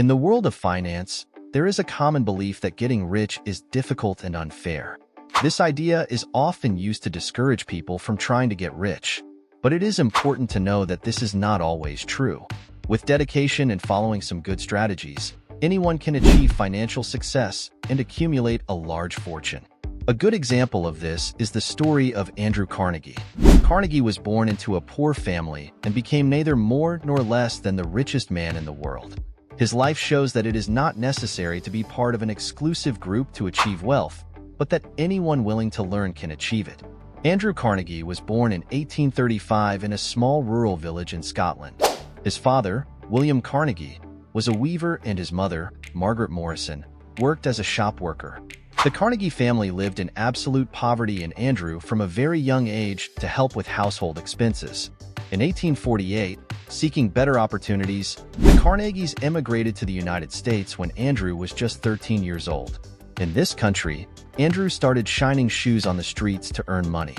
In the world of finance, there is a common belief that getting rich is difficult and unfair. This idea is often used to discourage people from trying to get rich, but it is important to know that this is not always true. With dedication and following some good strategies, anyone can achieve financial success and accumulate a large fortune. A good example of this is the story of Andrew Carnegie. Carnegie was born into a poor family and became neither more nor less than the richest man in the world. His life shows that it is not necessary to be part of an exclusive group to achieve wealth, but that anyone willing to learn can achieve it. Andrew Carnegie was born in 1835 in a small rural village in Scotland. His father, William Carnegie, was a weaver, and his mother, Margaret Morrison, worked as a shop worker. The Carnegie family lived in absolute poverty, and Andrew, from a very young age, to help with household expenses. In 1848, seeking better opportunities, the Carnegies emigrated to the United States when Andrew was just 13 years old. In this country, Andrew started shining shoes on the streets to earn money.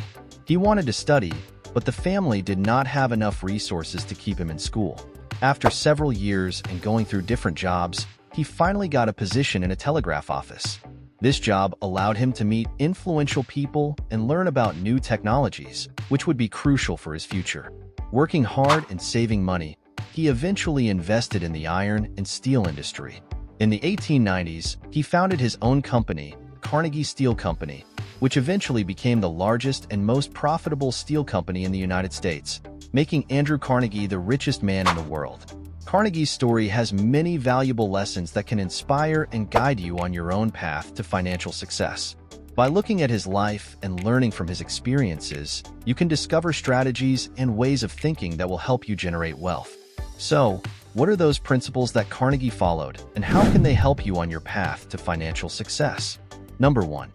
He wanted to study, but the family did not have enough resources to keep him in school. After several years and going through different jobs, he finally got a position in a telegraph office. This job allowed him to meet influential people and learn about new technologies, which would be crucial for his future. Working hard and saving money, he eventually invested in the iron and steel industry. In the 1890s, he founded his own company, Carnegie Steel Company, which eventually became the largest and most profitable steel company in the United States, making Andrew Carnegie the richest man in the world. Carnegie's story has many valuable lessons that can inspire and guide you on your own path to financial success. By looking at his life and learning from his experiences, you can discover strategies and ways of thinking that will help you generate wealth. So, what are those principles that Carnegie followed, and how can they help you on your path to financial success? Number 1.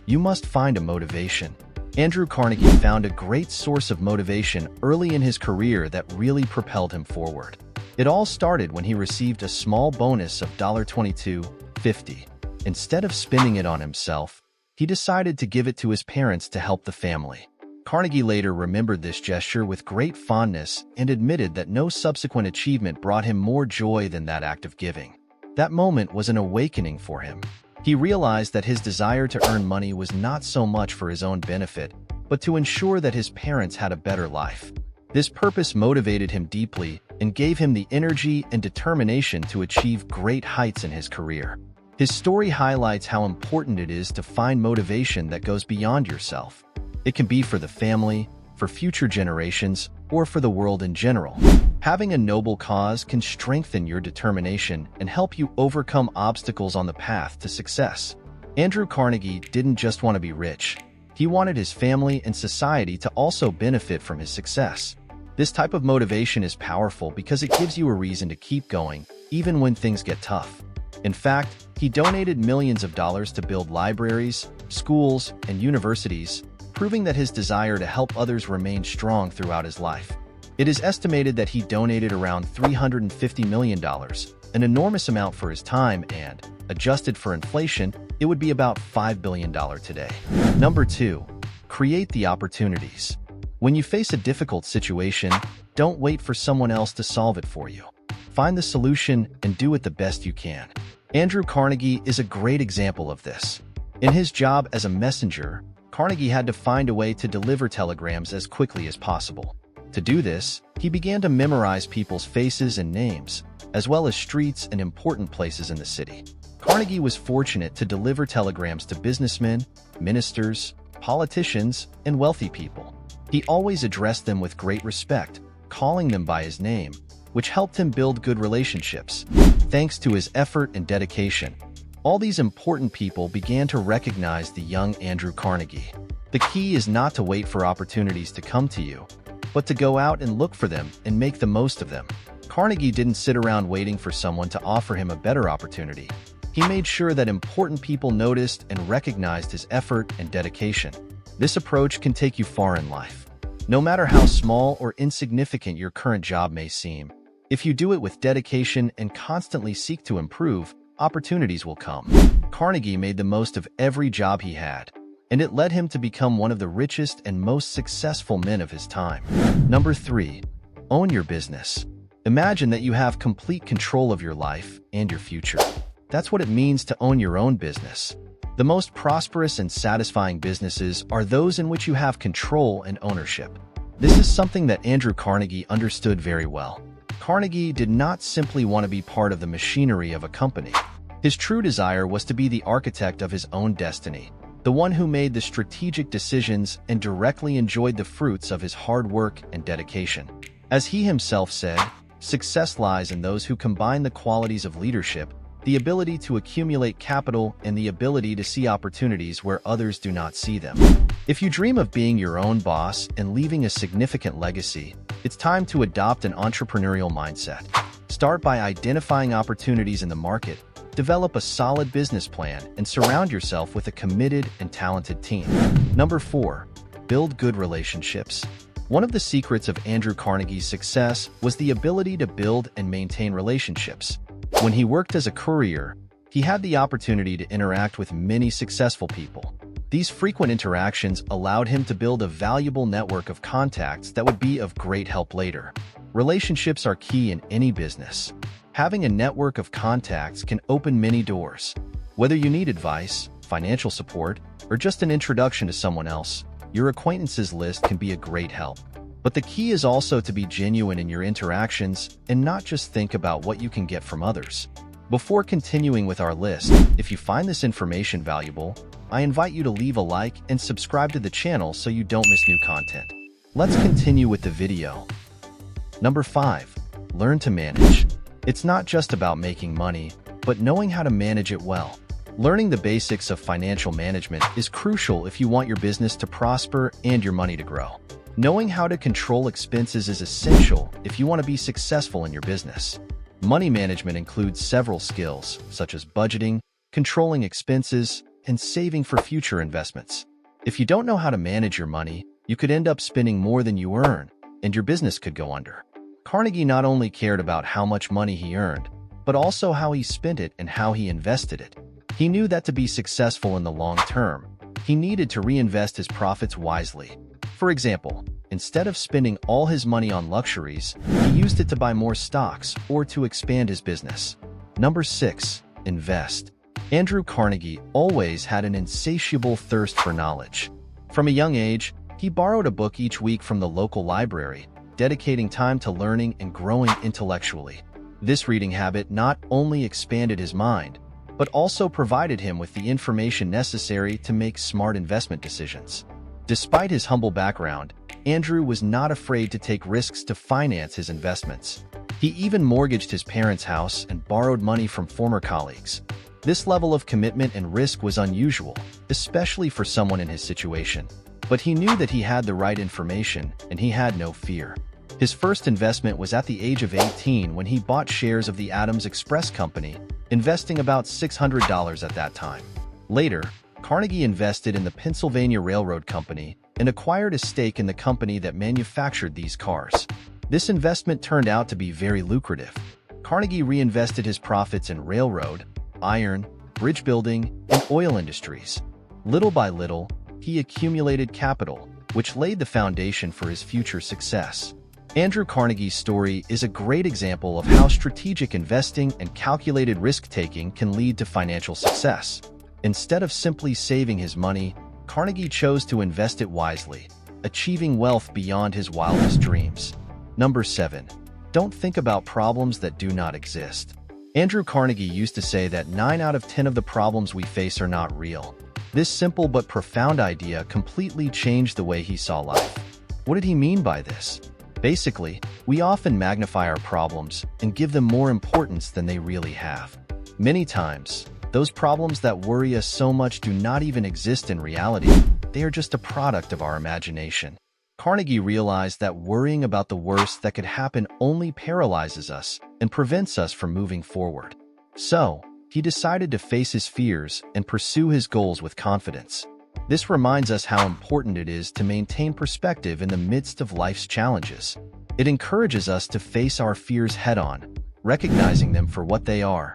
You must find a motivation. Andrew Carnegie found a great source of motivation early in his career that really propelled him forward. It all started when he received a small bonus of $22.50. Instead of spending it on himself, he decided to give it to his parents to help the family. Carnegie later remembered this gesture with great fondness and admitted that no subsequent achievement brought him more joy than that act of giving. That moment was an awakening for him. He realized that his desire to earn money was not so much for his own benefit, but to ensure that his parents had a better life. This purpose motivated him deeply and gave him the energy and determination to achieve great heights in his career. His story highlights how important it is to find motivation that goes beyond yourself. It can be for the family, for future generations, or for the world in general. Having a noble cause can strengthen your determination and help you overcome obstacles on the path to success. Andrew Carnegie didn't just want to be rich. He wanted his family and society to also benefit from his success. This type of motivation is powerful because it gives you a reason to keep going, even when things get tough. In fact, he donated millions of dollars to build libraries, schools, and universities, proving that his desire to help others remained strong throughout his life. It is estimated that he donated around $350 million, an enormous amount for his time, and, adjusted for inflation, it would be about $5 billion today. Number 2. Create the opportunities. When you face a difficult situation, don't wait for someone else to solve it for you. Find the solution and do it the best you can. Andrew Carnegie is a great example of this. In his job as a messenger, Carnegie had to find a way to deliver telegrams as quickly as possible. To do this, he began to memorize people's faces and names, as well as streets and important places in the city. Carnegie was fortunate to deliver telegrams to businessmen, ministers, politicians, and wealthy people. He always addressed them with great respect, calling them by his name, which helped him build good relationships. Thanks to his effort and dedication, all these important people began to recognize the young Andrew Carnegie. The key is not to wait for opportunities to come to you, but to go out and look for them and make the most of them. Carnegie didn't sit around waiting for someone to offer him a better opportunity. He made sure that important people noticed and recognized his effort and dedication. This approach can take you far in life. No matter how small or insignificant your current job may seem, if you do it with dedication and constantly seek to improve, opportunities will come. Carnegie made the most of every job he had, and it led him to become one of the richest and most successful men of his time. Number 3. Own your business. Imagine that you have complete control of your life and your future. That's what it means to own your own business. The most prosperous and satisfying businesses are those in which you have control and ownership. This is something that Andrew Carnegie understood very well. Carnegie did not simply want to be part of the machinery of a company. His true desire was to be the architect of his own destiny, the one who made the strategic decisions and directly enjoyed the fruits of his hard work and dedication. As he himself said, success lies in those who combine the qualities of leadership, the ability to accumulate capital, and the ability to see opportunities where others do not see them. If you dream of being your own boss and leaving a significant legacy, it's time to adopt an entrepreneurial mindset. Start by identifying opportunities in the market, develop a solid business plan, and surround yourself with a committed and talented team. Number 4, build good relationships. One of the secrets of Andrew Carnegie's success was the ability to build and maintain relationships. When he worked as a courier, he had the opportunity to interact with many successful people. These frequent interactions allowed him to build a valuable network of contacts that would be of great help later. Relationships are key in any business. Having a network of contacts can open many doors. Whether you need advice, financial support, or just an introduction to someone else, your acquaintances list can be a great help. But the key is also to be genuine in your interactions and not just think about what you can get from others. Before continuing with our list, if you find this information valuable, I invite you to leave a like and subscribe to the channel so you don't miss new content. Let's continue with the video. Number 5, learn to manage. It's not just about making money, but knowing how to manage it well. Learning the basics of financial management is crucial if you want your business to prosper and your money to grow. Knowing how to control expenses is essential if you want to be successful in your business. Money management includes several skills, such as budgeting, controlling expenses, and saving for future investments. If you don't know how to manage your money, you could end up spending more than you earn, and your business could go under. Carnegie not only cared about how much money he earned, but also how he spent it and how he invested it. He knew that to be successful in the long term, he needed to reinvest his profits wisely. For example, instead of spending all his money on luxuries, he used it to buy more stocks or to expand his business. Number 6, invest. Andrew Carnegie always had an insatiable thirst for knowledge. From a young age, he borrowed a book each week from the local library, dedicating time to learning and growing intellectually. This reading habit not only expanded his mind, but also provided him with the information necessary to make smart investment decisions. Despite his humble background, Andrew was not afraid to take risks to finance his investments. He even mortgaged his parents' house and borrowed money from former colleagues. This level of commitment and risk was unusual, especially for someone in his situation. But he knew that he had the right information, and he had no fear. His first investment was at the age of 18 when he bought shares of the Adams Express Company, investing about $600 at that time. Later, Carnegie invested in the Pennsylvania Railroad Company and acquired a stake in the company that manufactured these cars. This investment turned out to be very lucrative. Carnegie reinvested his profits in railroad, iron, bridge building, and oil industries. Little by little, he accumulated capital, which laid the foundation for his future success. Andrew Carnegie's story is a great example of how strategic investing and calculated risk-taking can lead to financial success. Instead of simply saving his money, Carnegie chose to invest it wisely, achieving wealth beyond his wildest dreams. Number 7, don't think about problems that do not exist. Andrew Carnegie used to say that 9 out of 10 of the problems we face are not real. This simple but profound idea completely changed the way he saw life. What did he mean by this? Basically, we often magnify our problems and give them more importance than they really have. Many times, those problems that worry us so much do not even exist in reality. They are just a product of our imagination. Carnegie realized that worrying about the worst that could happen only paralyzes us and prevents us from moving forward. So, he decided to face his fears and pursue his goals with confidence. This reminds us how important it is to maintain perspective in the midst of life's challenges. It encourages us to face our fears head-on, recognizing them for what they are,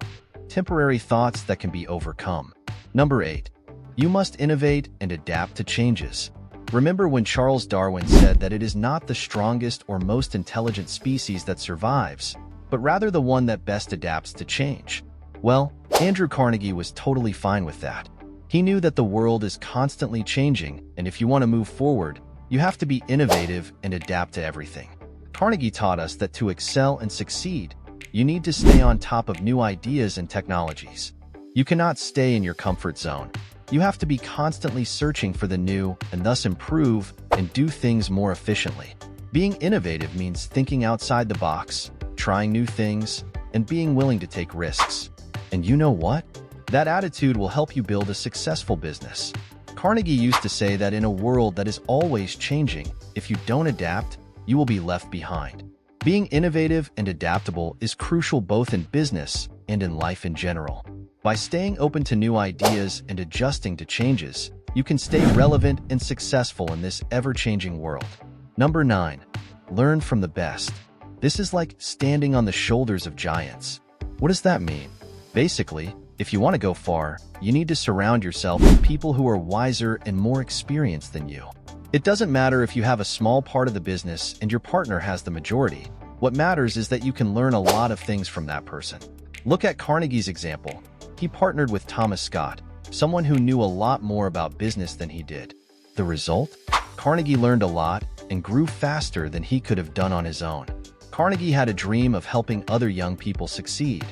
temporary thoughts that can be overcome. Number 8, you must innovate and adapt to changes. Remember when Charles Darwin said that it is not the strongest or most intelligent species that survives, but rather the one that best adapts to change? Well, Andrew Carnegie was totally fine with that. He knew that the world is constantly changing, and if you want to move forward, you have to be innovative and adapt to everything. Carnegie taught us that to excel and succeed, you need to stay on top of new ideas and technologies. You cannot stay in your comfort zone. You have to be constantly searching for the new and thus improve and do things more efficiently. Being innovative means thinking outside the box, trying new things, and being willing to take risks. And you know what? That attitude will help you build a successful business. Carnegie used to say that in a world that is always changing, if you don't adapt, you will be left behind. Being innovative and adaptable is crucial both in business and in life in general. By staying open to new ideas and adjusting to changes, you can stay relevant and successful in this ever-changing world. Number 9. Learn from the best. This is like standing on the shoulders of giants. What does that mean? Basically, if you want to go far, you need to surround yourself with people who are wiser and more experienced than you. It doesn't matter if you have a small part of the business and your partner has the majority. What matters is that you can learn a lot of things from that person. Look at Carnegie's example. He partnered with Thomas Scott, someone who knew a lot more about business than he did. The result? Carnegie learned a lot and grew faster than he could have done on his own. Carnegie had a dream of helping other young people succeed,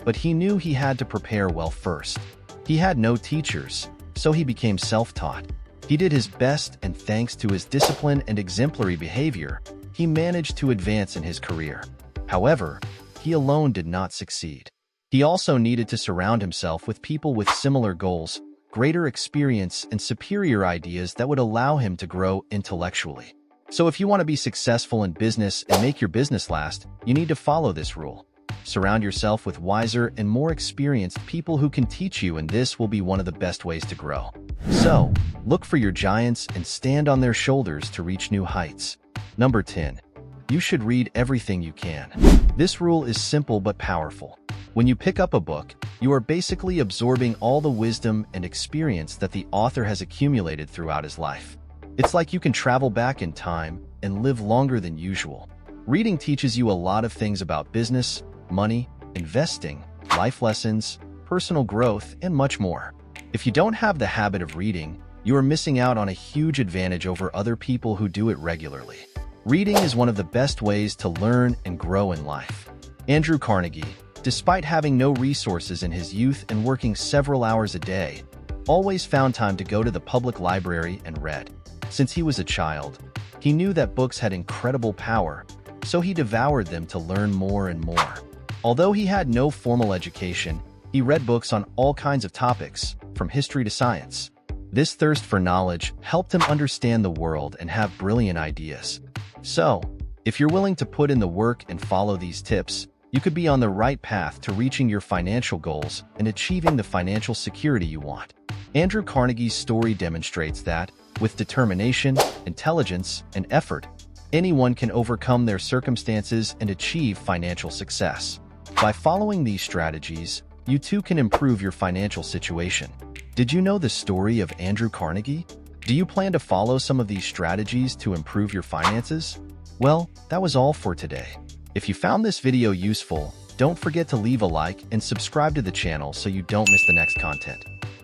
but he knew he had to prepare well first. He had no teachers, so he became self-taught. He did his best, and thanks to his discipline and exemplary behavior, he managed to advance in his career. However, he alone did not succeed. He also needed to surround himself with people with similar goals, greater experience, and superior ideas that would allow him to grow intellectually. So if you want to be successful in business and make your business last, you need to follow this rule. Surround yourself with wiser and more experienced people who can teach you, and this will be one of the best ways to grow. So, look for your giants and stand on their shoulders to reach new heights. Number 10. You should read everything you can. This rule is simple but powerful. When you pick up a book, you are basically absorbing all the wisdom and experience that the author has accumulated throughout his life. It's like you can travel back in time and live longer than usual. Reading teaches you a lot of things about business, money, investing, life lessons, personal growth, and much more. If you don't have the habit of reading, you are missing out on a huge advantage over other people who do it regularly. Reading is one of the best ways to learn and grow in life. Andrew Carnegie, despite having no resources in his youth and working several hours a day, always found time to go to the public library and read. Since he was a child, he knew that books had incredible power, so he devoured them to learn more and more. Although he had no formal education, he read books on all kinds of topics, from history to science. This thirst for knowledge helped him understand the world and have brilliant ideas. So, if you're willing to put in the work and follow these tips, you could be on the right path to reaching your financial goals and achieving the financial security you want. Andrew Carnegie's story demonstrates that, with determination, intelligence, and effort, anyone can overcome their circumstances and achieve financial success. By following these strategies, you too can improve your financial situation. Did you know the story of Andrew Carnegie? Do you plan to follow some of these strategies to improve your finances? Well, that was all for today. If you found this video useful, don't forget to leave a like and subscribe to the channel so you don't miss the next content.